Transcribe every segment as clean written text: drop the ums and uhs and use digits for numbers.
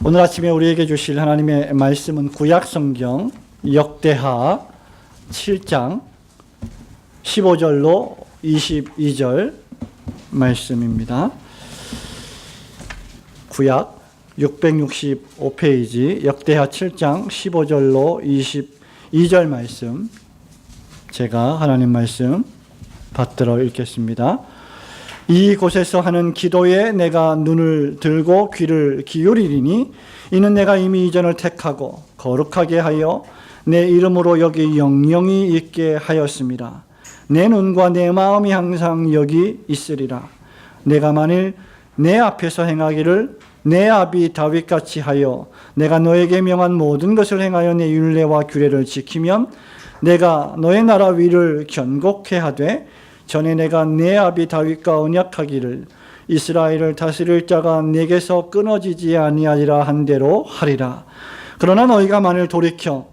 오늘 아침에 우리에게 주실 하나님의 말씀은 구약성경 역대하 7장 15절로 22절 말씀입니다. 구약 665페이지 역대하 7장 15절로 22절 말씀, 제가 하나님 말씀 받들어 읽겠습니다. 이곳에서 하는 기도에 내가 눈을 들고 귀를 기울이리니 이는 내가 이미 이전을 택하고 거룩하게 하여 내 이름으로 여기 영영이 있게 하였습니다. 내 눈과 내 마음이 항상 여기 있으리라. 내가 만일 내 앞에서 행하기를 내 아비 다윗같이 하여 내가 너에게 명한 모든 것을 행하여 내 율례와 규례를 지키면 내가 너의 나라 위를 견고케 하되 전에 내가 내 아비 다윗과 언약하기를 이스라엘을 다스릴 자가 내게서 끊어지지 아니하리라 한 대로 하리라. 그러나 너희가 만일 돌이켜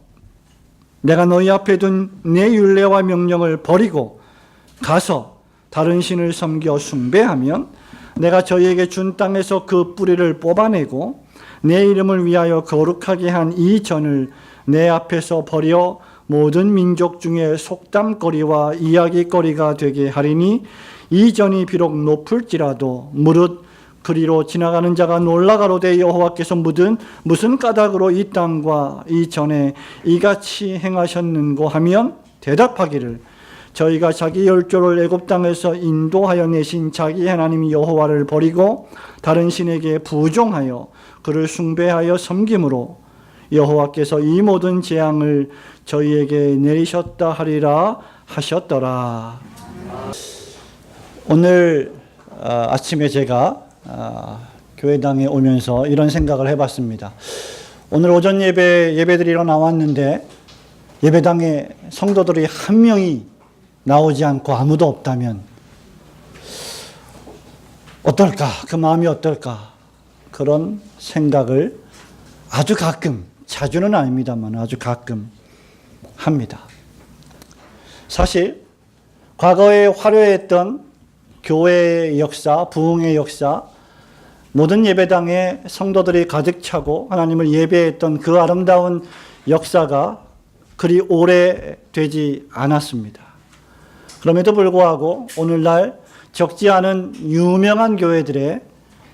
내가 너희 앞에 둔 내 율례와 명령을 버리고 가서 다른 신을 섬겨 숭배하면 내가 저희에게 준 땅에서 그 뿌리를 뽑아내고 내 이름을 위하여 거룩하게 한 이 전을 내 앞에서 버려 모든 민족 중에 속담거리와 이야기거리가 되게 하리니 이 전이 비록 높을지라도 무릇 그리로 지나가는 자가 놀라가로되 여호와께서 무슨 까닭으로 이 땅과 이 전에 이같이 행하셨는고 하면 대답하기를 저희가 자기 열조를 애굽 땅에서 인도하여 내신 자기 하나님 여호와를 버리고 다른 신에게 부종하여 그를 숭배하여 섬김으로 여호와께서 이 모든 재앙을 저희에게 내리셨다 하리라 하셨더라. 오늘 아침에 제가 교회당에 오면서 이런 생각을 해봤습니다. 오늘 오전 예배드리러 나왔는데 예배당에 성도들이 한 명이 나오지 않고 아무도 없다면 어떨까? 그 마음이 어떨까? 그런 생각을 아주 가끔, 자주는 아닙니다만 아주 가끔 합니다. 사실 과거에 화려했던 교회의 역사, 부흥의 역사, 모든 예배당에 성도들이 가득 차고 하나님을 예배했던 그 아름다운 역사가 그리 오래되지 않았습니다. 그럼에도 불구하고 오늘날 적지 않은 유명한 교회들의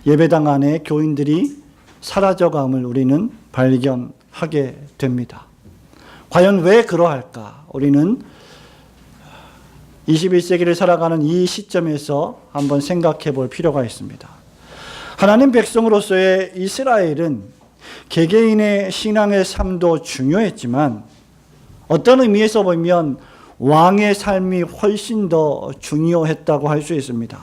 예배당 안에 교인들이 사라져감을 우리는 발견하게 됩니다. 과연 왜 그러할까? 우리는 21세기를 살아가는 이 시점에서 한번 생각해 볼 필요가 있습니다. 하나님 백성으로서의 이스라엘은 개개인의 신앙의 삶도 중요했지만 어떤 의미에서 보면 왕의 삶이 훨씬 더 중요했다고 할 수 있습니다.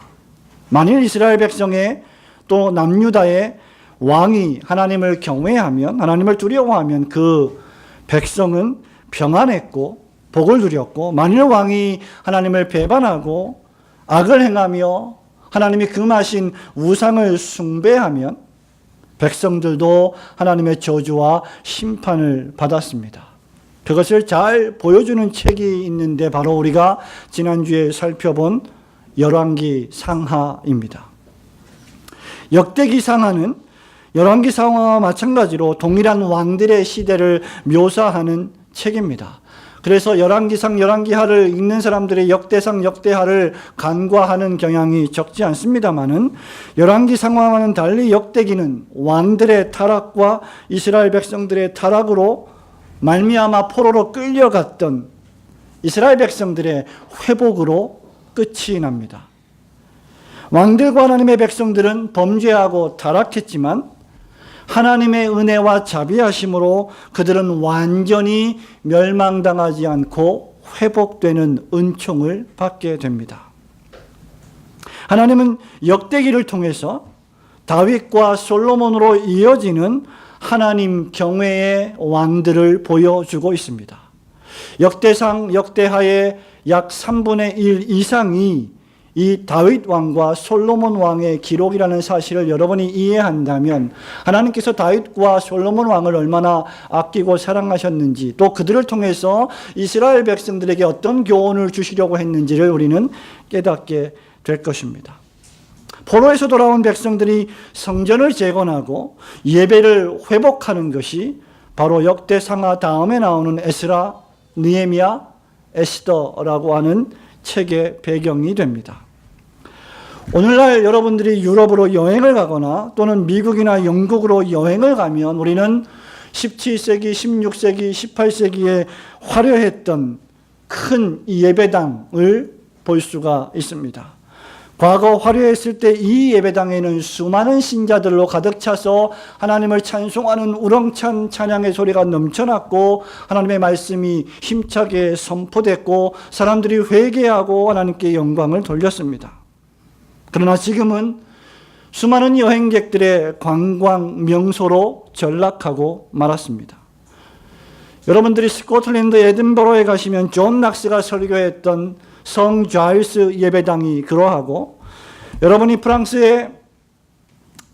만일 이스라엘 백성의 또 남유다의 왕이 하나님을 경외하면, 하나님을 두려워하면 그 백성은 평안했고 복을 누렸고, 만일 왕이 하나님을 배반하고 악을 행하며 하나님이 금하신 우상을 숭배하면 백성들도 하나님의 저주와 심판을 받았습니다. 그것을 잘 보여주는 책이 있는데 바로 우리가 지난주에 살펴본 열왕기 상하입니다. 역대기 상하는 열왕기 상하와 마찬가지로 동일한 왕들의 시대를 묘사하는 책입니다. 그래서 열왕기상, 열왕기하를 읽는 사람들의 역대상, 역대하를 간과하는 경향이 적지 않습니다만은 열왕기상하와는 달리 역대기는 왕들의 타락과 이스라엘 백성들의 타락으로 말미암아 포로로 끌려갔던 이스라엘 백성들의 회복으로 끝이 납니다. 왕들과 하나님의 백성들은 범죄하고 타락했지만 하나님의 은혜와 자비하심으로 그들은 완전히 멸망당하지 않고 회복되는 은총을 받게 됩니다. 하나님은 역대기를 통해서 다윗과 솔로몬으로 이어지는 하나님 경외의 왕들을 보여주고 있습니다. 역대상, 역대하의 약 3분의 1 이상이 이 다윗 왕과 솔로몬 왕의 기록이라는 사실을 여러분이 이해한다면 하나님께서 다윗과 솔로몬 왕을 얼마나 아끼고 사랑하셨는지, 또 그들을 통해서 이스라엘 백성들에게 어떤 교훈을 주시려고 했는지를 우리는 깨닫게 될 것입니다. 포로에서 돌아온 백성들이 성전을 재건하고 예배를 회복하는 것이 바로 역대상하 다음에 나오는 에스라, 느헤미야, 에스더라고 하는 책의 배경이 됩니다. 오늘날 여러분들이 유럽으로 여행을 가거나 또는 미국이나 영국으로 여행을 가면 우리는 17세기, 16세기, 18세기에 화려했던 큰 예배당을 볼 수가 있습니다. 과거 화려했을 때 이 예배당에는 수많은 신자들로 가득 차서 하나님을 찬송하는 우렁찬 찬양의 소리가 넘쳐났고 하나님의 말씀이 힘차게 선포됐고 사람들이 회개하고 하나님께 영광을 돌렸습니다. 그러나 지금은 수많은 여행객들의 관광 명소로 전락하고 말았습니다. 여러분들이 스코틀랜드 에든버러에 가시면 존 낙스가 설교했던 성 자일스 예배당이 그러하고, 여러분이 프랑스의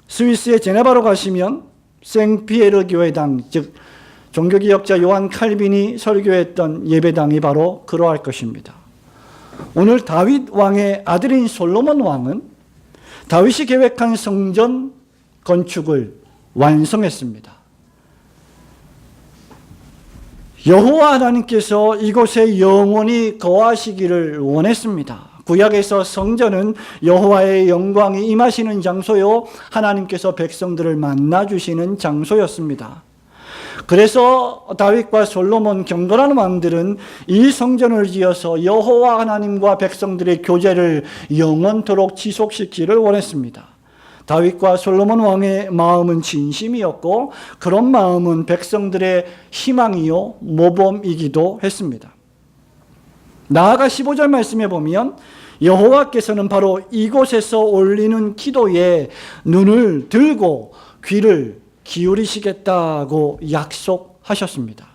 스위스의 제네바로 가시면 생피에르 교회당, 즉 종교개혁자 요한 칼빈이 설교했던 예배당이 바로 그러할 것입니다. 오늘 다윗 왕의 아들인 솔로몬 왕은 다윗이 계획한 성전 건축을 완성했습니다. 여호와 하나님께서 이곳에 영원히 거하시기를 원했습니다. 구약에서 성전은 여호와의 영광이 임하시는 장소요, 하나님께서 백성들을 만나주시는 장소였습니다. 그래서 다윗과 솔로몬 경건한 왕들은 이 성전을 지어서 여호와 하나님과 백성들의 교제를 영원토록 지속시키기를 원했습니다. 다윗과 솔로몬 왕의 마음은 진심이었고 그런 마음은 백성들의 희망이요 모범이기도 했습니다. 나아가 15절 말씀에 보면 여호와께서는 바로 이곳에서 올리는 기도에 눈을 들고 귀를 기울이시겠다고 약속하셨습니다.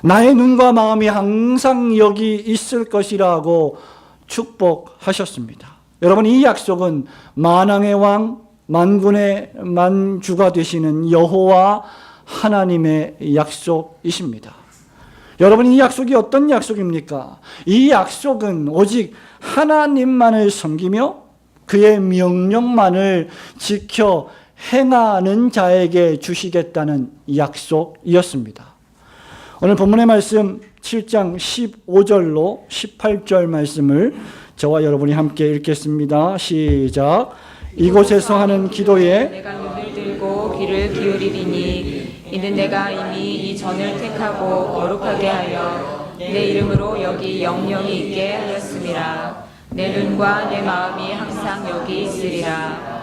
나의 눈과 마음이 항상 여기 있을 것이라고 축복하셨습니다. 여러분, 이 약속은 만왕의 왕, 만군의 만주가 되시는 여호와 하나님의 약속이십니다. 여러분, 이 약속이 어떤 약속입니까? 이 약속은 오직 하나님만을 섬기며 그의 명령만을 지켜 행하는 자에게 주시겠다는 약속이었습니다. 오늘 본문의 말씀 7장 15절로 18절 말씀을 저와 여러분이 함께 읽겠습니다. 시작. 이곳에서 하는 기도에 내가 눈을 들고 귀를 기울이리니 이는 내가 이미 이 전을 택하고 거룩하게 하여 내 이름으로 여기 영영이 있게 하였음이라. 내 눈과 내 마음이 항상 여기 있으리라.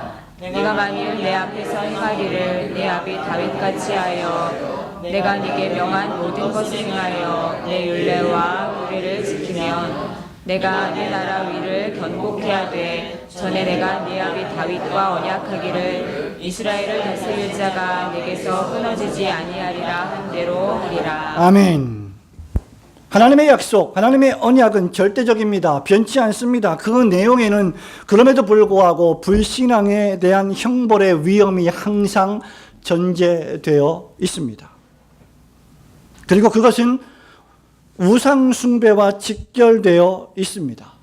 네가 만일 내 앞에서 행하기를 내 아비 다윗같이 하여 내가 네게 명한 모든 것을 행하여 내 율례와 규례를 지키면 내가 네 나라 위를 견고케 하되 전에 내가 네 아비 다윗과 언약하기를 이스라엘을 다스릴 자가 네게서 끊어지지 아니하리라 한 대로 하리라. 아멘. 하나님의 약속, 하나님의 언약은 절대적입니다. 변치 않습니다. 그 내용에는 그럼에도 불구하고 불신앙에 대한 형벌의 위험이 항상 전제되어 있습니다. 그리고 그것은 우상 숭배와 직결되어 있습니다.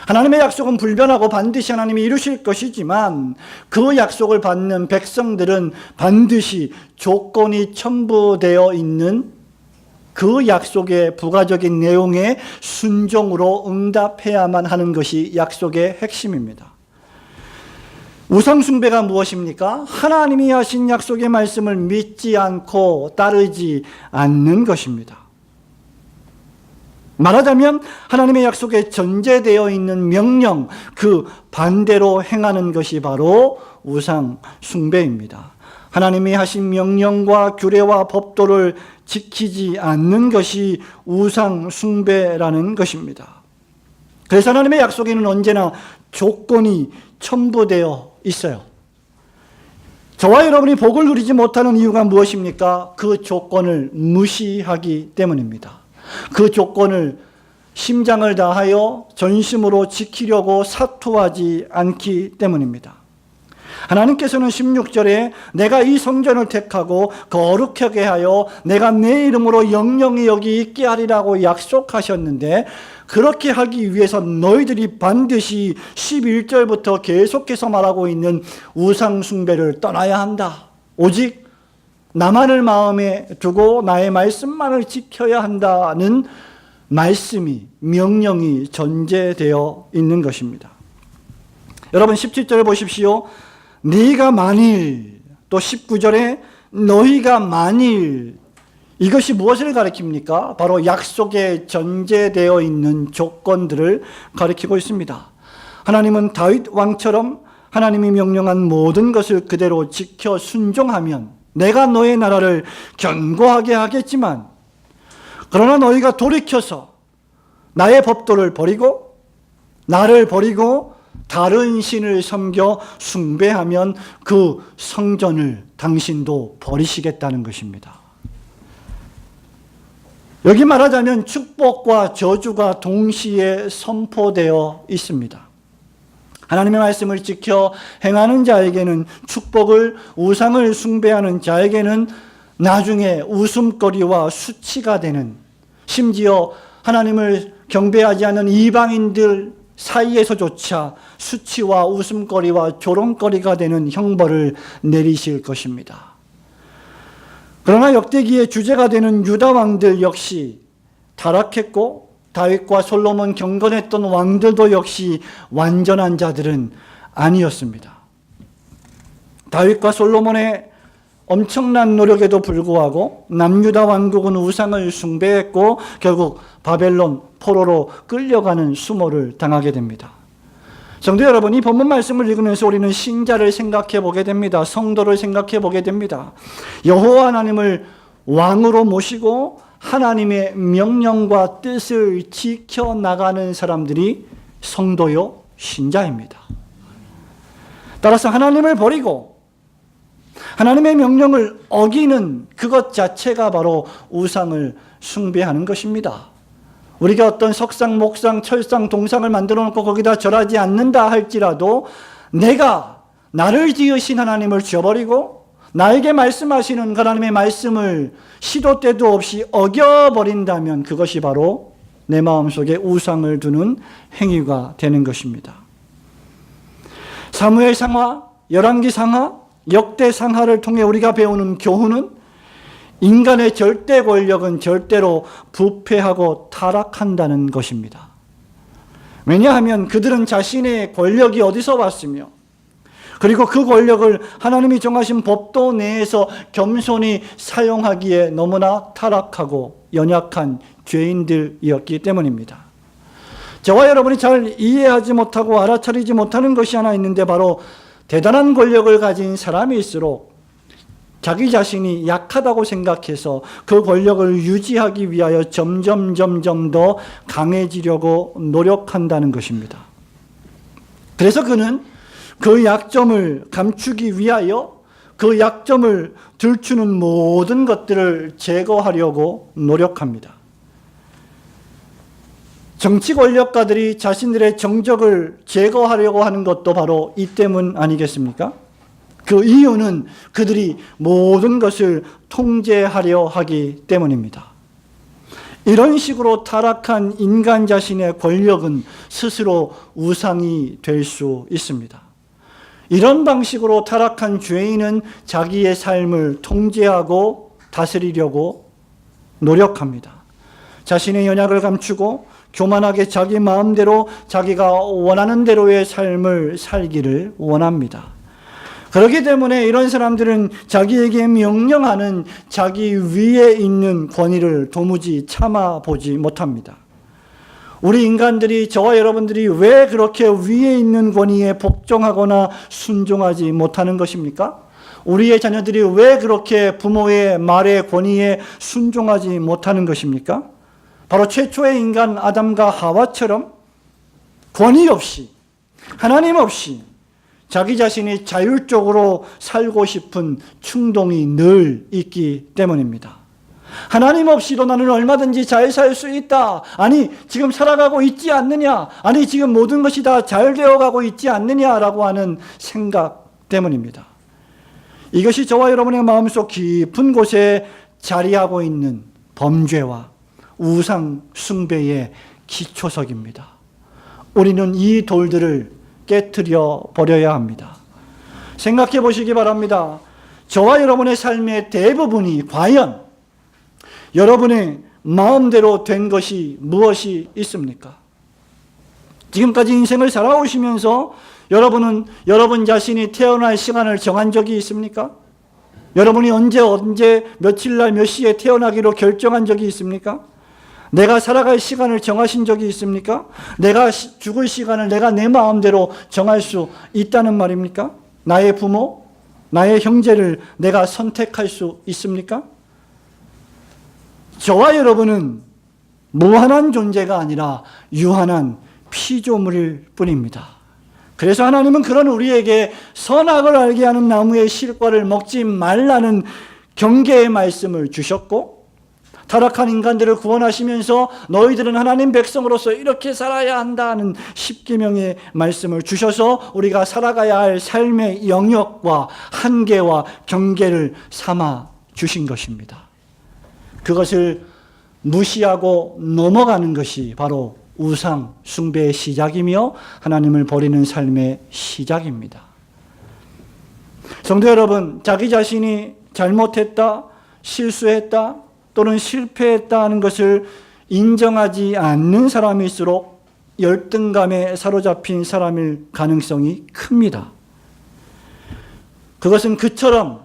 하나님의 약속은 불변하고 반드시 하나님이 이루실 것이지만 그 약속을 받는 백성들은 반드시 조건이 첨부되어 있는 그 약속의 부가적인 내용에 순종으로 응답해야만 하는 것이 약속의 핵심입니다. 우상숭배가 무엇입니까? 하나님이 하신 약속의 말씀을 믿지 않고 따르지 않는 것입니다. 말하자면 하나님의 약속에 전제되어 있는 명령, 그 반대로 행하는 것이 바로 우상숭배입니다. 하나님이 하신 명령과 규례와 법도를 지키지 않는 것이 우상숭배라는 것입니다. 그래서 하나님의 약속에는 언제나 조건이 첨부되어 있어요. 저와 여러분이 복을 누리지 못하는 이유가 무엇입니까? 그 조건을 무시하기 때문입니다. 그 조건을 심장을 다하여 전심으로 지키려고 사투하지 않기 때문입니다. 하나님께서는 16절에 내가 이 성전을 택하고 거룩하게 하여 내가 내 이름으로 영영이 여기 있게 하리라고 약속하셨는데, 그렇게 하기 위해서 너희들이 반드시 11절부터 계속해서 말하고 있는 우상 숭배를 떠나야 한다. 오직 나만을 마음에 두고 나의 말씀만을 지켜야 한다는 말씀이, 명령이 전제되어 있는 것입니다. 여러분 17절 보십시오. 네가 만일, 또 19절에 너희가 만일, 이것이 무엇을 가리킵니까? 바로 약속에 전제되어 있는 조건들을 가리키고 있습니다. 하나님은 다윗 왕처럼 하나님이 명령한 모든 것을 그대로 지켜 순종하면 내가 너의 나라를 견고하게 하겠지만, 그러나 너희가 돌이켜서 나의 법도를 버리고 나를 버리고 다른 신을 섬겨 숭배하면 그 성전을 당신도 버리시겠다는 것입니다. 여기 말하자면 축복과 저주가 동시에 선포되어 있습니다. 하나님의 말씀을 지켜 행하는 자에게는 축복을, 우상을 숭배하는 자에게는 나중에 웃음거리와 수치가 되는, 심지어 하나님을 경배하지 않는 이방인들 사이에서조차 수치와 웃음거리와 조롱거리가 되는 형벌을 내리실 것입니다. 그러나 역대기의 주제가 되는 유다 왕들 역시 타락했고, 다윗과 솔로몬 경건했던 왕들도 역시 완전한 자들은 아니었습니다. 다윗과 솔로몬의 엄청난 노력에도 불구하고 남유다 왕국은 우상을 숭배했고 결국 바벨론 포로로 끌려가는 수모를 당하게 됩니다. 성도 여러분, 이 본문 말씀을 읽으면서 우리는 신자를 생각해 보게 됩니다. 성도를 생각해 보게 됩니다. 여호와 하나님을 왕으로 모시고 하나님의 명령과 뜻을 지켜나가는 사람들이 성도요, 신자입니다. 따라서 하나님을 버리고 하나님의 명령을 어기는 그것 자체가 바로 우상을 숭배하는 것입니다. 우리가 어떤 석상, 목상, 철상, 동상을 만들어 놓고 거기다 절하지 않는다 할지라도 내가 나를 지으신 하나님을 저버리고 나에게 말씀하시는 그 하나님의 말씀을 시도 때도 없이 어겨버린다면 그것이 바로 내 마음속에 우상을 두는 행위가 되는 것입니다. 사무엘 상하, 열왕기 상하, 역대 상하를 통해 우리가 배우는 교훈은 인간의 절대 권력은 절대로 부패하고 타락한다는 것입니다. 왜냐하면 그들은 자신의 권력이 어디서 왔으며, 그리고 그 권력을 하나님이 정하신 법도 내에서 겸손히 사용하기에 너무나 타락하고 연약한 죄인들이었기 때문입니다. 저와 여러분이 잘 이해하지 못하고 알아차리지 못하는 것이 하나 있는데, 바로 대단한 권력을 가진 사람일수록 자기 자신이 약하다고 생각해서 그 권력을 유지하기 위하여 점점 더 강해지려고 노력한다는 것입니다. 그래서 그는 그 약점을 감추기 위하여 그 약점을 들추는 모든 것들을 제거하려고 노력합니다. 정치 권력가들이 자신들의 정적을 제거하려고 하는 것도 바로 이 때문 아니겠습니까? 그 이유는 그들이 모든 것을 통제하려 하기 때문입니다. 이런 식으로 타락한 인간 자신의 권력은 스스로 우상이 될 수 있습니다. 이런 방식으로 타락한 죄인은 자기의 삶을 통제하고 다스리려고 노력합니다. 자신의 연약을 감추고 교만하게 자기 마음대로 자기가 원하는 대로의 삶을 살기를 원합니다. 그렇기 때문에 이런 사람들은 자기에게 명령하는 자기 위에 있는 권위를 도무지 참아보지 못합니다. 우리 인간들이, 저와 여러분들이 왜 그렇게 위에 있는 권위에 복종하거나 순종하지 못하는 것입니까? 우리의 자녀들이 왜 그렇게 부모의 말에 권위에 순종하지 못하는 것입니까? 바로 최초의 인간 아담과 하와처럼 권위 없이, 하나님 없이 자기 자신이 자율적으로 살고 싶은 충동이 늘 있기 때문입니다. 하나님 없이도 나는 얼마든지 잘 살 수 있다. 아니, 지금 살아가고 있지 않느냐? 아니, 지금 모든 것이 다 잘 되어가고 있지 않느냐라고 하는 생각 때문입니다. 이것이 저와 여러분의 마음속 깊은 곳에 자리하고 있는 범죄와 우상 숭배의 기초석입니다. 우리는 이 돌들을 깨트려 버려야 합니다. 생각해 보시기 바랍니다. 저와 여러분의 삶의 대부분이 과연 여러분의 마음대로 된 것이 무엇이 있습니까? 지금까지 인생을 살아오시면서 여러분은 여러분 자신이 태어날 시간을 정한 적이 있습니까? 여러분이 언제 며칠 날 몇 시에 태어나기로 결정한 적이 있습니까? 내가 살아갈 시간을 정하신 적이 있습니까? 내가 죽을 시간을 내가 내 마음대로 정할 수 있다는 말입니까? 나의 부모, 나의 형제를 내가 선택할 수 있습니까? 저와 여러분은 무한한 존재가 아니라 유한한 피조물일 뿐입니다. 그래서 하나님은 그런 우리에게 선악을 알게 하는 나무의 실과를 먹지 말라는 경계의 말씀을 주셨고, 타락한 인간들을 구원하시면서 너희들은 하나님 백성으로서 이렇게 살아야 한다는 십계명의 말씀을 주셔서 우리가 살아가야 할 삶의 영역과 한계와 경계를 삼아 주신 것입니다. 그것을 무시하고 넘어가는 것이 바로 우상 숭배의 시작이며 하나님을 버리는 삶의 시작입니다. 성도 여러분, 자기 자신이 잘못했다, 실수했다, 또는 실패했다 하는 것을 인정하지 않는 사람일수록 열등감에 사로잡힌 사람일 가능성이 큽니다. 그것은 그처럼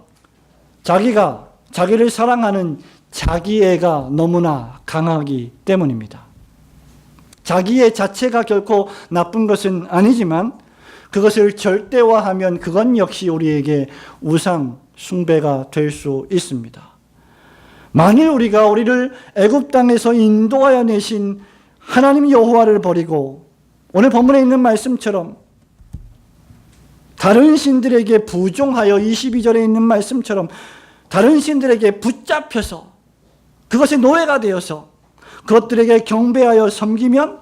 자기를 사랑하는 자기애가 너무나 강하기 때문입니다. 자기애 자체가 결코 나쁜 것은 아니지만 그것을 절대화하면 그건 역시 우리에게 우상 숭배가 될 수 있습니다. 만일 우리를 애굽 땅에서 인도하여 내신 하나님 여호와를 버리고 오늘 본문에 있는 말씀처럼 다른 신들에게 부종하여 22절에 있는 말씀처럼 다른 신들에게 붙잡혀서 그것의 노예가 되어서 그것들에게 경배하여 섬기면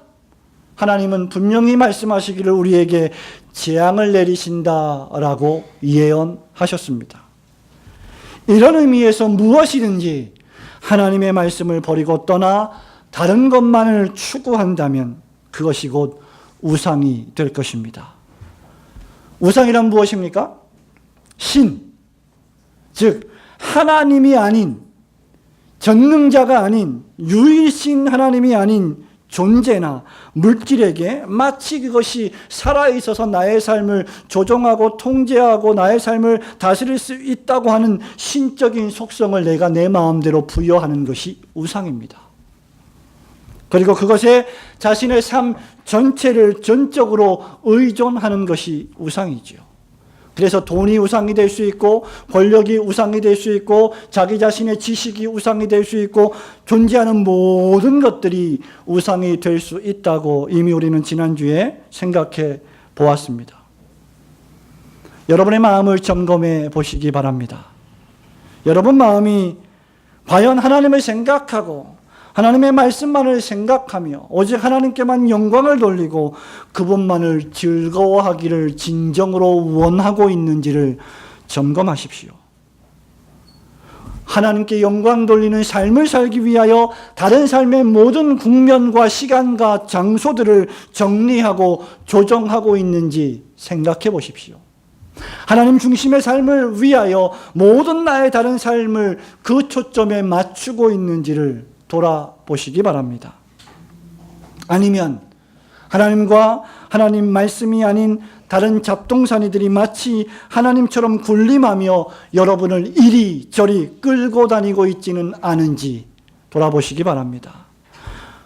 하나님은 분명히 말씀하시기를 우리에게 재앙을 내리신다라고 예언하셨습니다. 이런 의미에서 무엇이든지 하나님의 말씀을 버리고 떠나 다른 것만을 추구한다면 그것이 곧 우상이 될 것입니다. 우상이란 무엇입니까? 신, 즉 하나님이 아닌, 전능자가 아닌, 유일신 하나님이 아닌 존재나 물질에게 마치 그것이 살아있어서 나의 삶을 조종하고 통제하고 나의 삶을 다스릴 수 있다고 하는 신적인 속성을 내가 내 마음대로 부여하는 것이 우상입니다. 그리고 그것에 자신의 삶 전체를 전적으로 의존하는 것이 우상이지요. 그래서 돈이 우상이 될 수 있고 권력이 우상이 될 수 있고 자기 자신의 지식이 우상이 될 수 있고 존재하는 모든 것들이 우상이 될 수 있다고 이미 우리는 지난주에 생각해 보았습니다. 여러분의 마음을 점검해 보시기 바랍니다. 여러분 마음이 과연 하나님을 생각하고 하나님의 말씀만을 생각하며 오직 하나님께만 영광을 돌리고 그분만을 즐거워하기를 진정으로 원하고 있는지를 점검하십시오. 하나님께 영광 돌리는 삶을 살기 위하여 다른 삶의 모든 국면과 시간과 장소들을 정리하고 조정하고 있는지 생각해 보십시오. 하나님 중심의 삶을 위하여 모든 나의 다른 삶을 그 초점에 맞추고 있는지를 돌아보시기 바랍니다. 아니면 하나님과 하나님 말씀이 아닌 다른 잡동사니들이 마치 하나님처럼 군림하며 여러분을 이리저리 끌고 다니고 있지는 않은지 돌아보시기 바랍니다.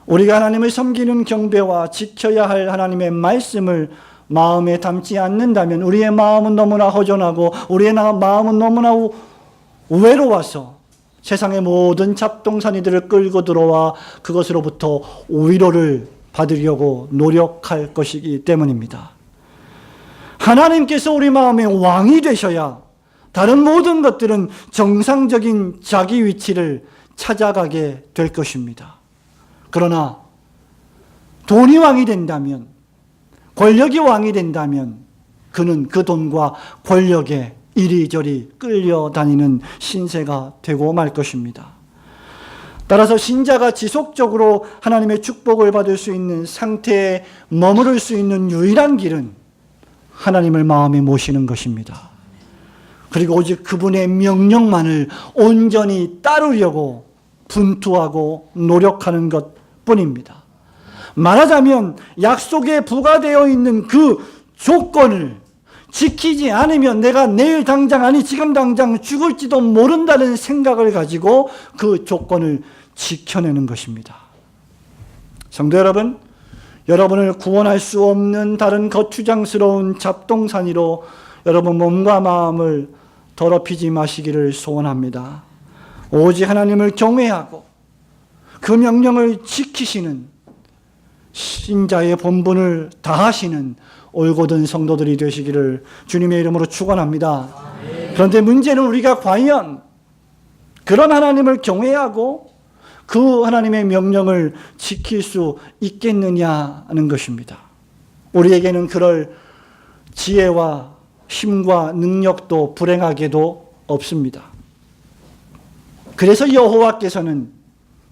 우리가 하나님을 섬기는 경배와 지켜야 할 하나님의 말씀을 마음에 담지 않는다면 우리의 마음은 너무나 허전하고 우리의 마음은 너무나 외로워서 세상의 모든 잡동사니들을 끌고 들어와 그것으로부터 위로를 받으려고 노력할 것이기 때문입니다. 하나님께서 우리 마음의 왕이 되셔야 다른 모든 것들은 정상적인 자기 위치를 찾아가게 될 것입니다. 그러나 돈이 왕이 된다면, 권력이 왕이 된다면 그는 그 돈과 권력에 이리저리 끌려다니는 신세가 되고 말 것입니다. 따라서 신자가 지속적으로 하나님의 축복을 받을 수 있는 상태에 머무를 수 있는 유일한 길은 하나님을 마음에 모시는 것입니다. 그리고 오직 그분의 명령만을 온전히 따르려고 분투하고 노력하는 것뿐입니다. 말하자면 약속에 부과되어 있는 그 조건을 지키지 않으면 내가 내일 당장, 아니 지금 당장 죽을지도 모른다는 생각을 가지고 그 조건을 지켜내는 것입니다. 성도 여러분, 여러분을 구원할 수 없는 다른 거추장스러운 잡동사니로 여러분 몸과 마음을 더럽히지 마시기를 소원합니다. 오직 하나님을 경외하고 그 명령을 지키시는 신자의 본분을 다하시는 올곧은 성도들이 되시기를 주님의 이름으로 축원합니다. 그런데 문제는 우리가 과연 그런 하나님을 경외하고 그 하나님의 명령을 지킬 수 있겠느냐 하는 것입니다. 우리에게는 그럴 지혜와 힘과 능력도 불행하게도 없습니다. 그래서 여호와께서는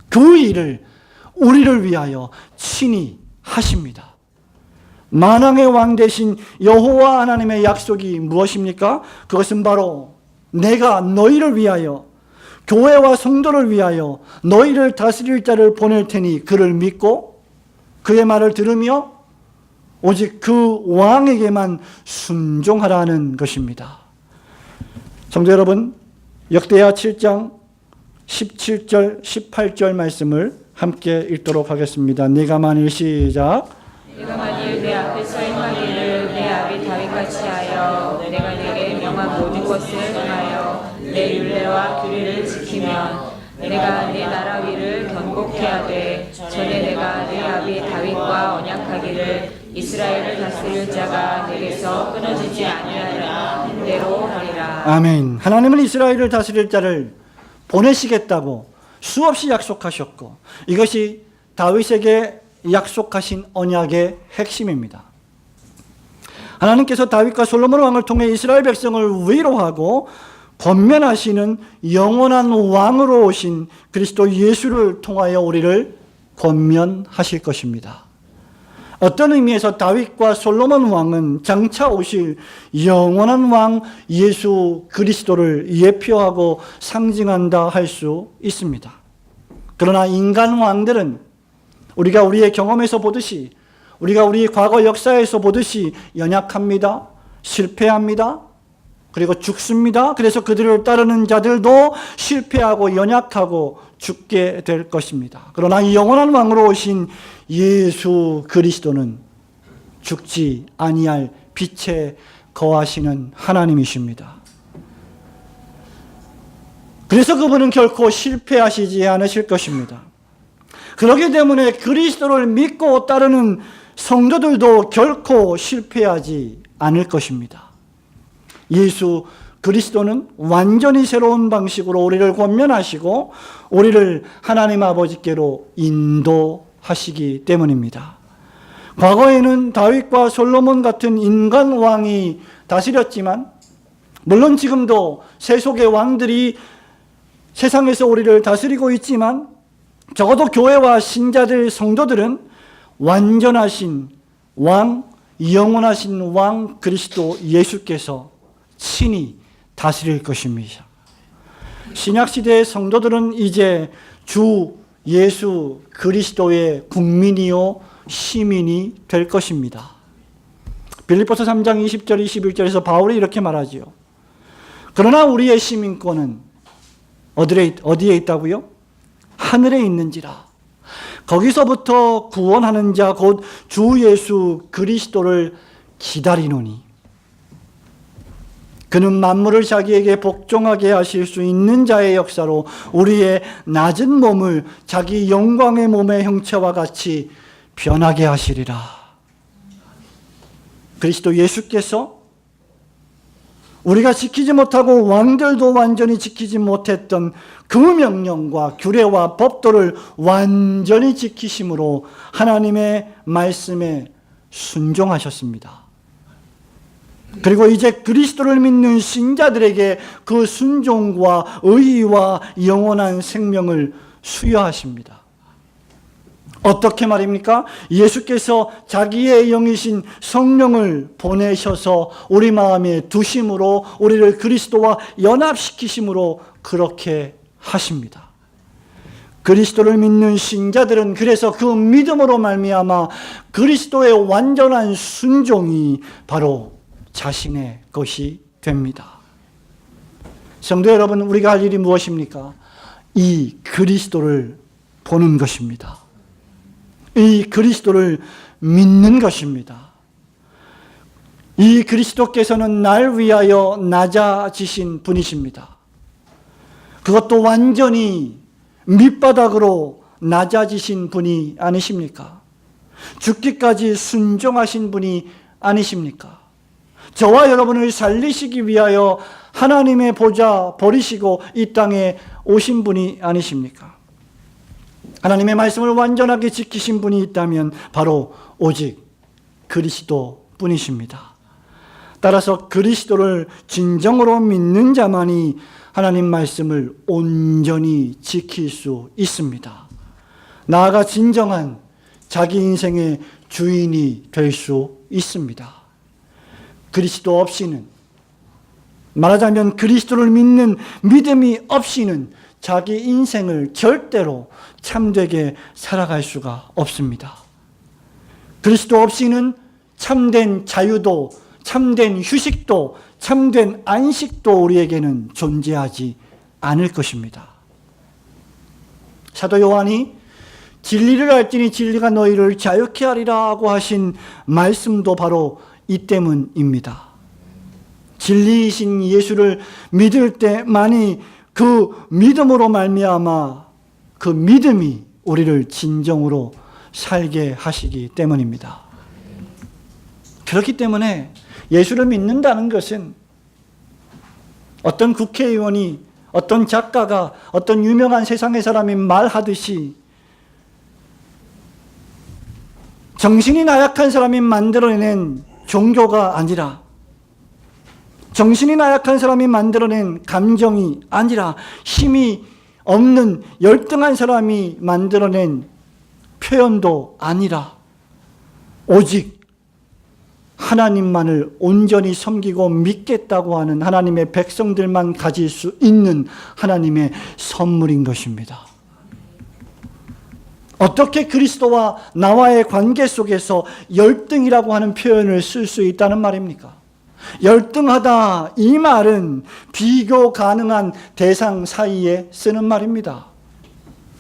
그 일을 우리를 위하여 친히 하십니다. 만왕의 왕 되신 여호와 하나님의 약속이 무엇입니까? 그것은 바로 내가 너희를 위하여, 교회와 성도를 위하여 너희를 다스릴 자를 보낼 테니 그를 믿고 그의 말을 들으며 오직 그 왕에게만 순종하라는 것입니다. 성도 여러분, 역대하 7장 17절 18절 말씀을 함께 읽도록 하겠습니다. 네가 만일 시작. 네가 만일 내 앞에서 행하기를 내 아비 다윗같이 하여 내가 네게 명한 모든 것을 행하여 내 율례와 규례를 지키면 내가 네 나라 위를 견고케 하되 전에 내가 네 아비 다윗과 언약하기를 이스라엘을 다스릴 자가 내게서 끊어지지 아니하리라 한 대로 하리라. 아멘. 하나님은 이스라엘을 다스릴 자를 보내시겠다고 수없이 약속하셨고 이것이 다윗에게 약속하신 언약의 핵심입니다. 하나님께서 다윗과 솔로몬 왕을 통해 이스라엘 백성을 위로하고 권면하시는 영원한 왕으로 오신 그리스도 예수를 통하여 우리를 권면하실 것입니다. 어떤 의미에서 다윗과 솔로몬 왕은 장차 오실 영원한 왕 예수 그리스도를 예표하고 상징한다 할 수 있습니다. 그러나 인간 왕들은 우리가 우리의 경험에서 보듯이, 우리가 우리 과거 역사에서 보듯이 연약합니다. 실패합니다. 그리고 죽습니다. 그래서 그들을 따르는 자들도 실패하고 연약하고 죽게 될 것입니다. 그러나 이 영원한 왕으로 오신 예수 그리스도는 죽지 아니할 빛에 거하시는 하나님이십니다. 그래서 그분은 결코 실패하시지 않으실 것입니다. 그렇기 때문에 그리스도를 믿고 따르는 성도들도 결코 실패하지 않을 것입니다. 예수 그리스도는 완전히 새로운 방식으로 우리를 권면하시고 우리를 하나님 아버지께로 인도하시기 때문입니다. 과거에는 다윗과 솔로몬 같은 인간 왕이 다스렸지만 물론 지금도 세속의 왕들이 세상에서 우리를 다스리고 있지만 적어도 교회와 신자들 성도들은 완전하신 왕, 영원하신 왕 그리스도 예수께서 친히 다스릴 것입니다. 신약시대의 성도들은 이제 주 예수 그리스도의 국민이요 시민이 될 것입니다. 빌립보서 3장 20절 21절에서 바울이 이렇게 말하지요. 그러나 우리의 시민권은 어디에 있다고요? 하늘에 있는지라. 거기서부터 구원하는 자 곧 주 예수 그리스도를 기다리노니 그는 만물을 자기에게 복종하게 하실 수 있는 자의 역사로 우리의 낮은 몸을 자기 영광의 몸의 형체와 같이 변하게 하시리라. 그리스도 예수께서 우리가 지키지 못하고 왕들도 완전히 지키지 못했던 그 명령과 규례와 법도를 완전히 지키심으로 하나님의 말씀에 순종하셨습니다. 그리고 이제 그리스도를 믿는 신자들에게 그 순종과 의의와 영원한 생명을 수여하십니다. 어떻게 말입니까? 예수께서 자기의 영이신 성령을 보내셔서 우리 마음에 두심으로 우리를 그리스도와 연합시키심으로 그렇게 하십니다. 그리스도를 믿는 신자들은 그래서 그 믿음으로 말미암아 그리스도의 완전한 순종이 바로 자신의 것이 됩니다. 성도 여러분, 우리가 할 일이 무엇입니까? 이 그리스도를 보는 것입니다. 이 그리스도를 믿는 것입니다. 이 그리스도께서는 날 위하여 낮아지신 분이십니다. 그것도 완전히 밑바닥으로 낮아지신 분이 아니십니까? 죽기까지 순종하신 분이 아니십니까? 저와 여러분을 살리시기 위하여 하나님의 보좌 버리시고 이 땅에 오신 분이 아니십니까? 하나님의 말씀을 완전하게 지키신 분이 있다면 바로 오직 그리스도 뿐이십니다. 따라서 그리스도를 진정으로 믿는 자만이 하나님 말씀을 온전히 지킬 수 있습니다. 나아가 진정한 자기 인생의 주인이 될 수 있습니다. 그리스도 없이는, 말하자면 그리스도를 믿는 믿음이 없이는 자기 인생을 절대로 참되게 살아갈 수가 없습니다. 그리스도 없이는 참된 자유도, 참된 휴식도, 참된 안식도 우리에게는 존재하지 않을 것입니다. 사도 요한이 진리를 알지니 진리가 너희를 자유케 하리라고 하신 말씀도 바로 이 때문입니다. 진리이신 예수를 믿을 때만이 그 믿음으로 말미암아 그 믿음이 우리를 진정으로 살게 하시기 때문입니다. 그렇기 때문에 예수를 믿는다는 것은 어떤 국회의원이, 어떤 작가가, 어떤 유명한 세상의 사람이 말하듯이 정신이 나약한 사람이 만들어낸 종교가 아니라, 정신이 나약한 사람이 만들어낸 감정이 아니라, 힘이 없는 열등한 사람이 만들어낸 표현도 아니라, 오직 하나님만을 온전히 섬기고 믿겠다고 하는 하나님의 백성들만 가질 수 있는 하나님의 선물인 것입니다. 어떻게 그리스도와 나와의 관계 속에서 열등이라고 하는 표현을 쓸 수 있다는 말입니까? 열등하다, 이 말은 비교 가능한 대상 사이에 쓰는 말입니다.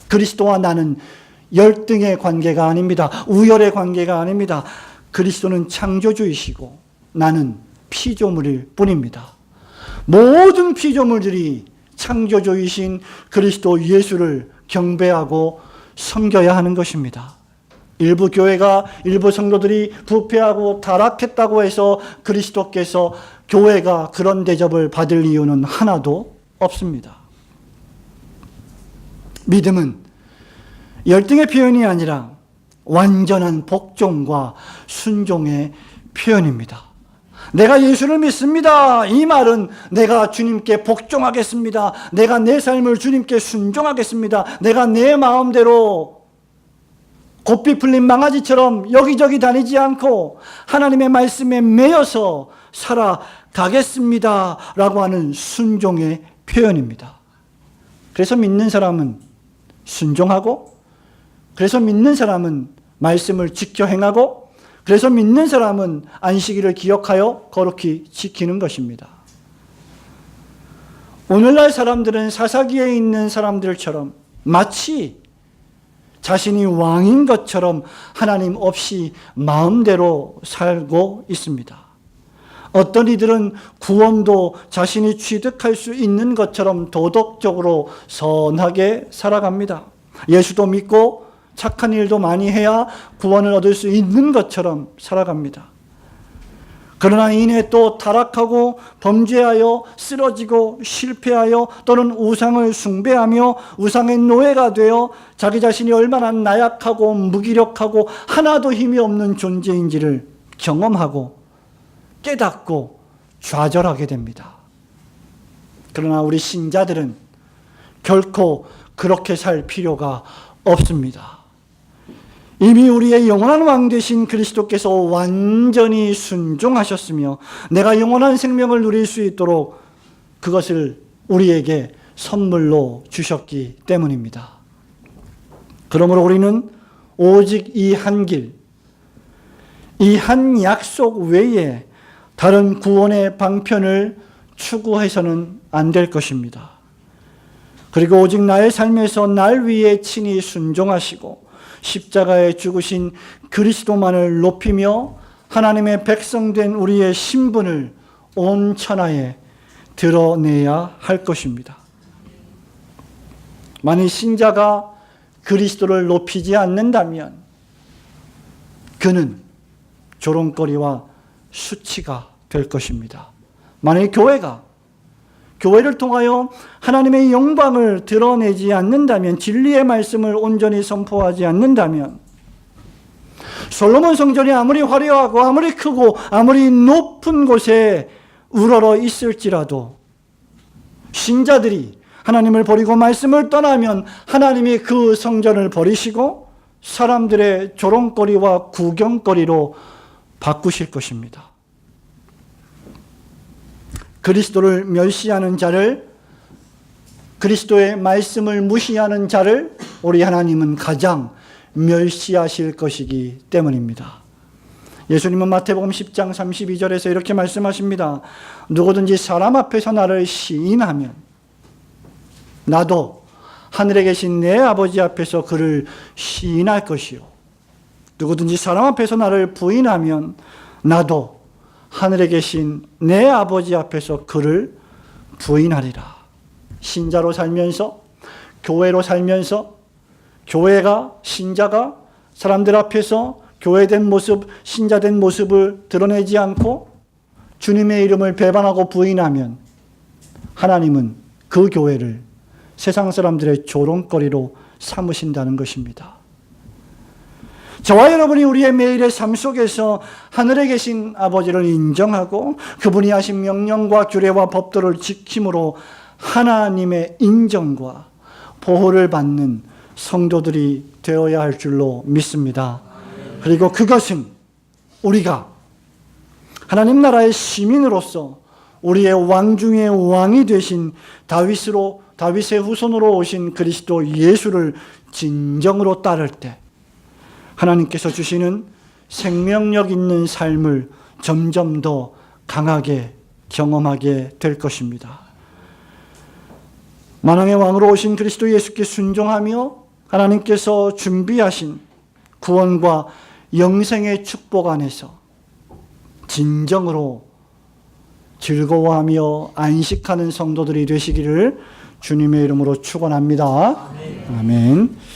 그리스도와 나는 열등의 관계가 아닙니다. 우열의 관계가 아닙니다. 그리스도는 창조주이시고 나는 피조물일 뿐입니다. 모든 피조물들이 창조주이신 그리스도 예수를 경배하고 섬겨야 하는 것입니다. 일부 교회가, 일부 성도들이 부패하고 타락했다고 해서 그리스도께서 교회가 그런 대접을 받을 이유는 하나도 없습니다. 믿음은 열등의 표현이 아니라 완전한 복종과 순종의 표현입니다. 내가 예수를 믿습니다. 이 말은 내가 주님께 복종하겠습니다. 내가 내 삶을 주님께 순종하겠습니다. 내가 내 마음대로 고삐 풀린 망아지처럼 여기저기 다니지 않고 하나님의 말씀에 매여서 살아가겠습니다. 라고 하는 순종의 표현입니다. 그래서 믿는 사람은 순종하고, 그래서 믿는 사람은 말씀을 지켜 행하고, 그래서 믿는 사람은 안식일을 기억하여 거룩히 지키는 것입니다. 오늘날 사람들은 사사기에 있는 사람들처럼 마치 자신이 왕인 것처럼 하나님 없이 마음대로 살고 있습니다. 어떤 이들은 구원도 자신이 취득할 수 있는 것처럼 도덕적으로 선하게 살아갑니다. 예수도 믿고 착한 일도 많이 해야 구원을 얻을 수 있는 것처럼 살아갑니다. 그러나 이내 또 타락하고 범죄하여 쓰러지고 실패하여 또는 우상을 숭배하며 우상의 노예가 되어 자기 자신이 얼마나 나약하고 무기력하고 하나도 힘이 없는 존재인지를 경험하고 깨닫고 좌절하게 됩니다. 그러나 우리 신자들은 결코 그렇게 살 필요가 없습니다. 이미 우리의 영원한 왕 되신 그리스도께서 완전히 순종하셨으며 내가 영원한 생명을 누릴 수 있도록 그것을 우리에게 선물로 주셨기 때문입니다. 그러므로 우리는 오직 이 한 길, 이 한 약속 외에 다른 구원의 방편을 추구해서는 안 될 것입니다. 그리고 오직 나의 삶에서 날 위해 친히 순종하시고 십자가에 죽으신 그리스도만을 높이며 하나님의 백성된 우리의 신분을 온 천하에 드러내야 할 것입니다. 만일 신자가 그리스도를 높이지 않는다면 그는 조롱거리와 수치가 될 것입니다. 만일 교회를 통하여 하나님의 영광을 드러내지 않는다면, 진리의 말씀을 온전히 선포하지 않는다면, 솔로몬 성전이 아무리 화려하고 아무리 크고 아무리 높은 곳에 우러러 있을지라도 신자들이 하나님을 버리고 말씀을 떠나면 하나님이 그 성전을 버리시고 사람들의 조롱거리와 구경거리로 바꾸실 것입니다. 그리스도를 멸시하는 자를, 그리스도의 말씀을 무시하는 자를 우리 하나님은 가장 멸시하실 것이기 때문입니다. 예수님은 마태복음 10장 32절에서 이렇게 말씀하십니다. 누구든지 사람 앞에서 나를 시인하면 나도 하늘에 계신 내 아버지 앞에서 그를 시인할 것이요, 누구든지 사람 앞에서 나를 부인하면 나도 하늘에 계신 내 아버지 앞에서 그를 부인하리라. 신자로 살면서, 교회로 살면서, 교회가, 신자가 사람들 앞에서 교회된 모습, 신자된 모습을 드러내지 않고 주님의 이름을 배반하고 부인하면 하나님은 그 교회를 세상 사람들의 조롱거리로 삼으신다는 것입니다. 저와 여러분이 우리의 매일의 삶 속에서 하늘에 계신 아버지를 인정하고 그분이 하신 명령과 규례와 법도를 지킴으로 하나님의 인정과 보호를 받는 성도들이 되어야 할 줄로 믿습니다. 그리고 그것은 우리가 하나님 나라의 시민으로서 우리의 왕 중의 왕이 되신 다윗의 후손으로 오신 그리스도 예수를 진정으로 따를 때 하나님께서 주시는 생명력 있는 삶을 점점 더 강하게 경험하게 될 것입니다. 만왕의 왕으로 오신 그리스도 예수께 순종하며 하나님께서 준비하신 구원과 영생의 축복 안에서 진정으로 즐거워하며 안식하는 성도들이 되시기를 주님의 이름으로 축원합니다. 아멘.